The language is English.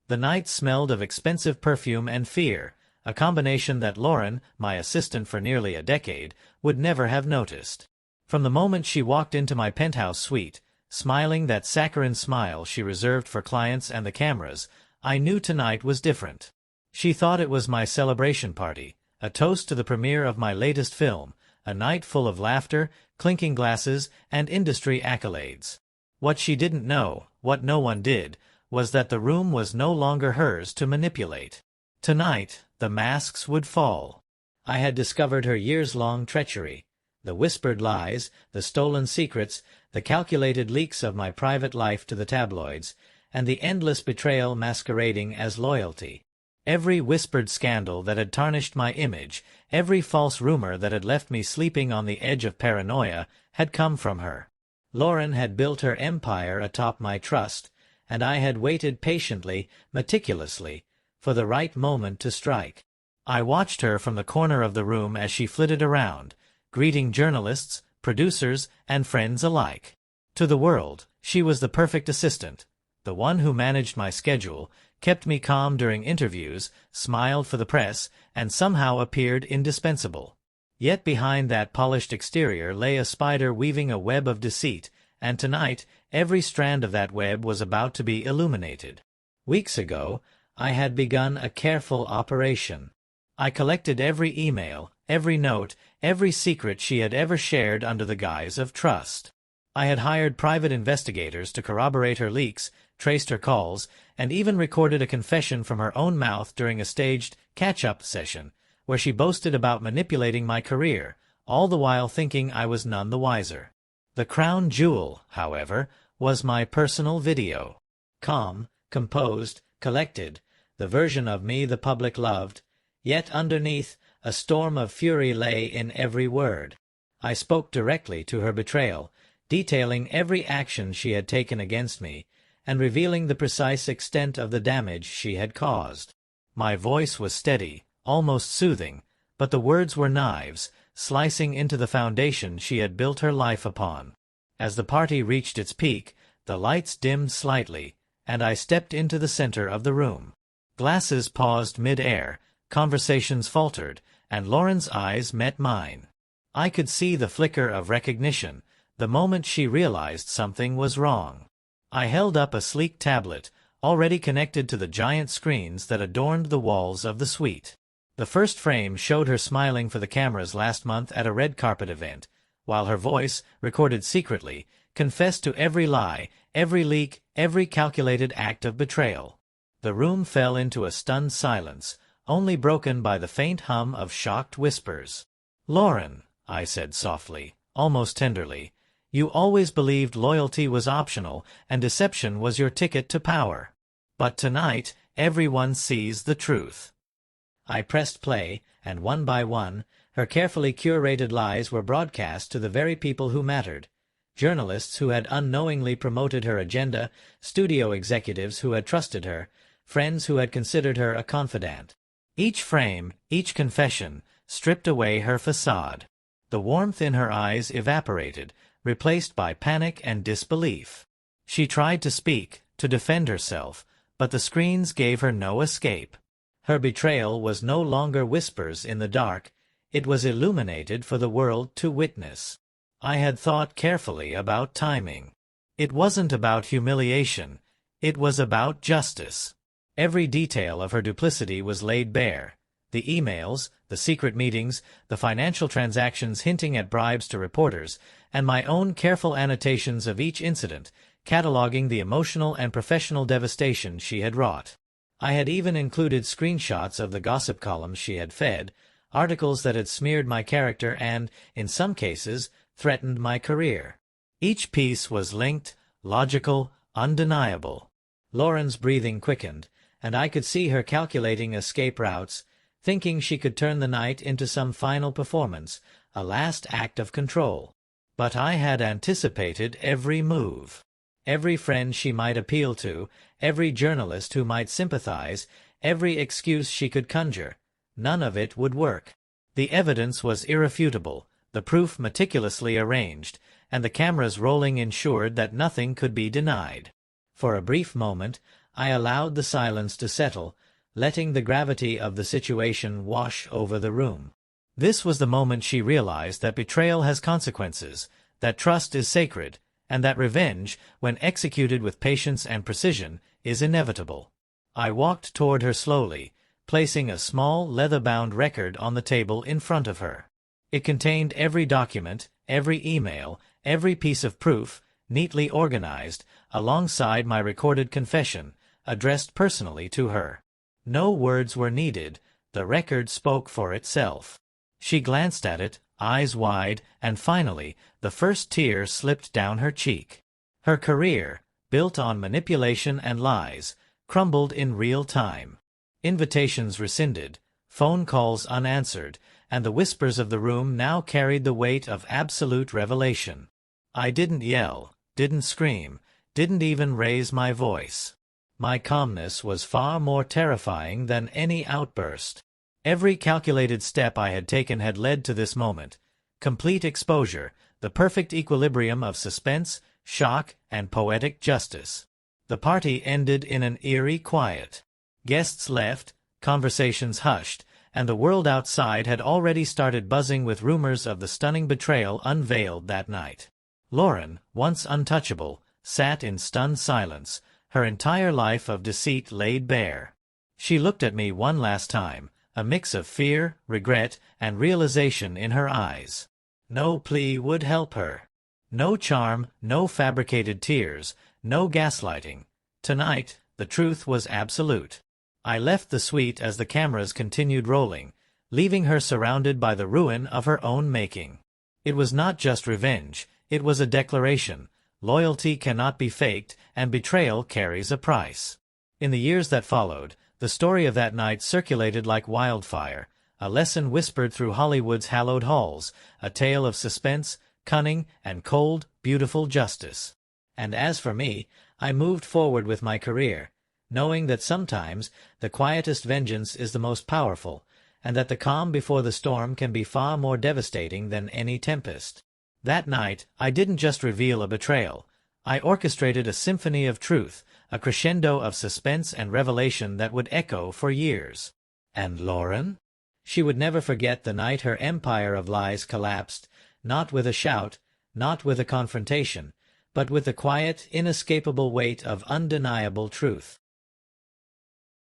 The night smelled of expensive perfume and fear, a combination that Lauren, my assistant for nearly a decade, would never have noticed. From the moment she walked into my penthouse suite, smiling that saccharine smile she reserved for clients and the cameras, I knew tonight was different. She thought it was my celebration party, a toast to the premiere of my latest film, a night full of laughter, clinking glasses, and industry accolades. What she didn't know, what no one did, was that the room was no longer hers to manipulate. Tonight, the masks would fall. I had discovered her years-long treachery, the whispered lies, the stolen secrets, the calculated leaks of my private life to the tabloids, and the endless betrayal masquerading as loyalty. Every whispered scandal that had tarnished my image, every false rumor that had left me sleeping on the edge of paranoia, had come from her. Lauren had built her empire atop my trust, and I had waited patiently, meticulously, for the right moment to strike. I watched her from the corner of the room as she flitted around, greeting journalists, producers, and friends alike. To the world, she was the perfect assistant, the one who managed my schedule, kept me calm during interviews, smiled for the press, and somehow appeared indispensable. Yet behind that polished exterior lay a spider weaving a web of deceit, and tonight every strand of that web was about to be illuminated. Weeks ago, I had begun a careful operation. I collected every email, every note, every secret she had ever shared under the guise of trust. I had hired private investigators to corroborate her leaks, traced her calls, and even recorded a confession from her own mouth during a staged catch-up session, where she boasted about manipulating my career, all the while thinking I was none the wiser. The crown jewel, however, was my personal video. Calm, composed, collected, the version of me the public loved, yet underneath, a storm of fury lay in every word. I spoke directly to her betrayal, detailing every action she had taken against me, and revealing the precise extent of the damage she had caused. My voice was steady, almost soothing, but the words were knives, slicing into the foundation she had built her life upon. As the party reached its peak, the lights dimmed slightly, and I stepped into the center of the room. Glasses paused mid-air, conversations faltered, and Lauren's eyes met mine. I could see the flicker of recognition, the moment she realized something was wrong. I held up a sleek tablet, already connected to the giant screens that adorned the walls of the suite. The first frame showed her smiling for the cameras last month at a red carpet event, while her voice, recorded secretly, confessed to every lie, every leak, every calculated act of betrayal. The room fell into a stunned silence, only broken by the faint hum of shocked whispers. "Lauren," I said softly, almost tenderly, "you always believed loyalty was optional and deception was your ticket to power. But tonight, everyone sees the truth." I pressed play, and one by one, her carefully curated lies were broadcast to the very people who mattered. Journalists who had unknowingly promoted her agenda, studio executives who had trusted her, friends who had considered her a confidant. Each frame, each confession, stripped away her facade. The warmth in her eyes evaporated, replaced by panic and disbelief. She tried to speak, to defend herself, but the screens gave her no escape. Her betrayal was no longer whispers in the dark, it was illuminated for the world to witness. I had thought carefully about timing. It wasn't about humiliation, it was about justice. Every detail of her duplicity was laid bare. The emails, the secret meetings, the financial transactions hinting at bribes to reporters, and my own careful annotations of each incident, cataloging the emotional and professional devastation she had wrought. I had even included screenshots of the gossip columns she had fed, articles that had smeared my character and, in some cases, threatened my career. Each piece was linked, logical, undeniable. Lauren's breathing quickened, and I could see her calculating escape routes, thinking she could turn the night into some final performance, a last act of control. But I had anticipated every move. Every friend she might appeal to, every journalist who might sympathize, every excuse she could conjure. None of it would work. The evidence was irrefutable, the proof meticulously arranged, and the cameras rolling ensured that nothing could be denied. For a brief moment, I allowed the silence to settle, letting the gravity of the situation wash over the room. This was the moment she realized that betrayal has consequences, that trust is sacred, and that revenge, when executed with patience and precision, is inevitable. I walked toward her slowly, placing a small leather-bound record on the table in front of her. It contained every document, every email, every piece of proof, neatly organized, alongside my recorded confession, addressed personally to her. No words were needed, the record spoke for itself. She glanced at it, eyes wide, and finally, the first tear slipped down her cheek. Her career, built on manipulation and lies, crumbled in real time. Invitations rescinded, phone calls unanswered, and the whispers of the room now carried the weight of absolute revelation. I didn't yell, didn't scream, didn't even raise my voice. My calmness was far more terrifying than any outburst. Every calculated step I had taken had led to this moment. Complete exposure, the perfect equilibrium of suspense, shock, and poetic justice. The party ended in an eerie quiet. Guests left, conversations hushed, and the world outside had already started buzzing with rumors of the stunning betrayal unveiled that night. Lauren, once untouchable, sat in stunned silence, her entire life of deceit laid bare. She looked at me one last time, a mix of fear, regret, and realization in her eyes. No plea would help her. No charm, no fabricated tears, no gaslighting. Tonight, the truth was absolute. I left the suite as the cameras continued rolling, leaving her surrounded by the ruin of her own making. It was not just revenge, it was a declaration. Loyalty cannot be faked, and betrayal carries a price. In the years that followed, the story of that night circulated like wildfire, a lesson whispered through Hollywood's hallowed halls, a tale of suspense, cunning, and cold, beautiful justice. And as for me, I moved forward with my career, knowing that sometimes the quietest vengeance is the most powerful, and that the calm before the storm can be far more devastating than any tempest. That night, I didn't just reveal a betrayal. I orchestrated a symphony of truth, a crescendo of suspense and revelation that would echo for years. And Lauren? She would never forget the night her empire of lies collapsed, not with a shout, not with a confrontation, but with the quiet, inescapable weight of undeniable truth.